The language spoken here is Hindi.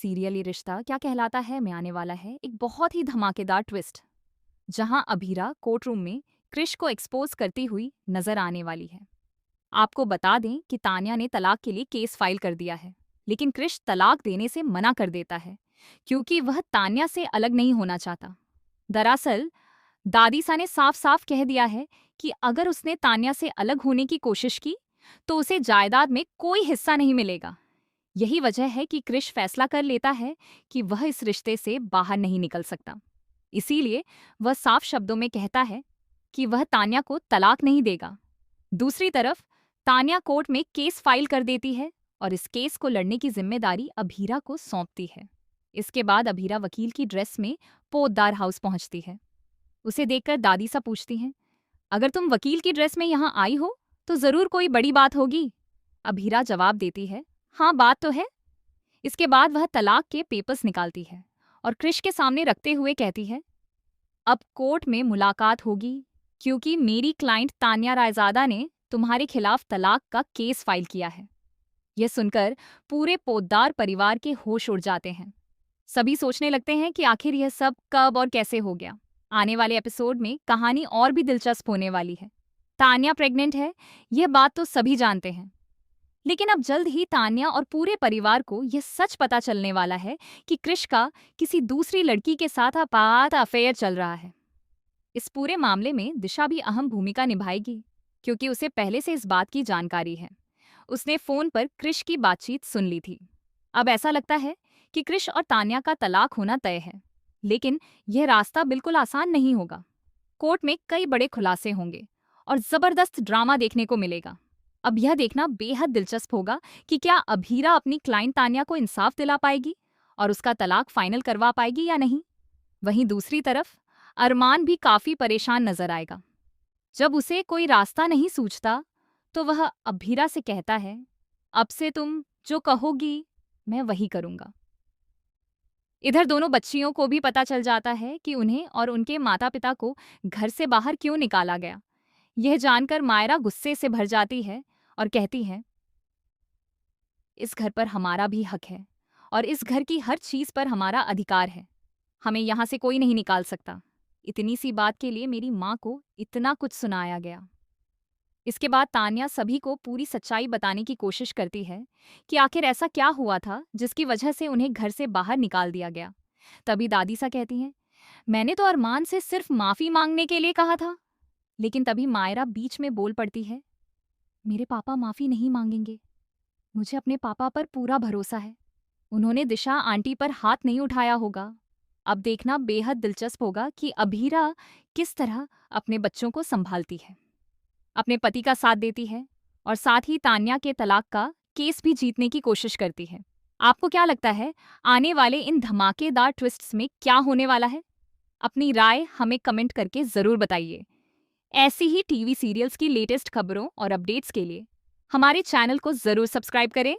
सीरियल ये रिश्ता क्या कहलाता है में आने वाला है एक बहुत ही धमाकेदार ट्विस्ट, जहां अभीरा कोर्ट रूम में क्रिश को एक्सपोज करती हुई नजर आने वाली है। आपको बता दें कि तान्या ने तलाक के लिए केस फाइल कर दिया है, लेकिन क्रिश तलाक देने से मना कर देता है क्योंकि वह तान्या से अलग नहीं होना चाहता। दरअसल दादीसा ने साफ साफ कह दिया है कि अगर उसने तान्या से अलग होने की कोशिश की तो उसे जायदाद में कोई हिस्सा नहीं मिलेगा। यही वजह है कि क्रिश फैसला कर लेता है कि वह इस रिश्ते से बाहर नहीं निकल सकता। इसीलिए वह साफ शब्दों में कहता है कि वह तान्या को तलाक नहीं देगा। दूसरी तरफ तान्या कोर्ट में केस फाइल कर देती है और इस केस को लड़ने की जिम्मेदारी अभीरा को सौंपती है। इसके बाद अभीरा वकील की ड्रेस में पोद्दार हाउस पहुंचती है। उसे देखकर दादी सा पूछती हैं, अगर तुम वकील की ड्रेस में यहाँ आई हो तो जरूर कोई बड़ी बात होगी। अभीरा जवाब देती है, हाँ बात तो है। इसके बाद वह तलाक के पेपर्स निकालती है और क्रिश के सामने रखते हुए कहती है, अब कोर्ट में मुलाकात होगी क्योंकि मेरी क्लाइंट तान्या रायजादा ने तुम्हारे खिलाफ तलाक का केस फाइल किया है। यह सुनकर पूरे पोद्दार परिवार के होश उड़ जाते हैं। सभी सोचने लगते हैं कि आखिर यह सब कब और कैसे हो गया। आने वाले एपिसोड में कहानी और भी दिलचस्प होने वाली है। तान्या प्रेग्नेंट है, यह बात तो सभी जानते हैं, लेकिन अब जल्द ही तान्या और पूरे परिवार को यह सच पता चलने वाला है कि क्रिश का किसी दूसरी लड़की के साथ आपात अफेयर चल रहा है। इस पूरे मामले में दिशा भी अहम भूमिका निभाएगी क्योंकि उसे पहले से इस बात की जानकारी है। उसने फोन पर क्रिश की बातचीत सुन ली थी। अब ऐसा लगता है कि क्रिश और तान्या का तलाक होना तय है, लेकिन यह रास्ता बिल्कुल आसान नहीं होगा। कोर्ट में कई बड़े खुलासे होंगे और जबरदस्त ड्रामा देखने को मिलेगा। अब यह देखना बेहद दिलचस्प होगा कि क्या अभीरा अपनी क्लाइंट तान्या को इंसाफ दिला पाएगी और उसका तलाक फाइनल करवा पाएगी या नहीं। वहीं दूसरी तरफ अरमान भी काफी परेशान नजर आएगा। जब उसे कोई रास्ता नहीं सूझता तो वह अभीरा से कहता है, अब से तुम जो कहोगी मैं वही करूंगा। इधर दोनों बच्चियों को भी पता चल जाता है कि उन्हें और उनके माता पिता को घर से बाहर क्यों निकाला गया। यह जानकर मायरा गुस्से से भर जाती है और कहती है, इस घर पर हमारा भी हक है और इस घर की हर चीज पर हमारा अधिकार है। हमें यहाँ से कोई नहीं निकाल सकता। इतनी सी बात के लिए मेरी माँ को इतना कुछ सुनाया गया। इसके बाद तान्या सभी को पूरी सच्चाई बताने की कोशिश करती है कि आखिर ऐसा क्या हुआ था जिसकी वजह से उन्हें घर से बाहर निकाल दिया गया। तभी दादी सा कहती हैं, मैंने तो अरमान से सिर्फ माफी मांगने के लिए कहा था। लेकिन तभी मायरा बीच में बोल पड़ती है, मेरे पापा माफी नहीं मांगेंगे। मुझे अपने पापा पर पूरा भरोसा है। उन्होंने दिशा आंटी पर हाथ नहीं उठाया होगा। अब देखना बेहद दिलचस्प होगा कि अभीरा किस तरह अपने बच्चों को संभालती है, अपने पति का साथ देती है और साथ ही तान्या के तलाक का केस भी जीतने की कोशिश करती है। आपको क्या लगता है आने वाले इन धमाकेदार ट्विस्ट्स में क्या होने वाला है? अपनी राय हमें कमेंट करके जरूर बताइए। ऐसी ही टीवी सीरियल्स की लेटेस्ट खबरों और अपडेट्स के लिए हमारे चैनल को जरूर सब्सक्राइब करें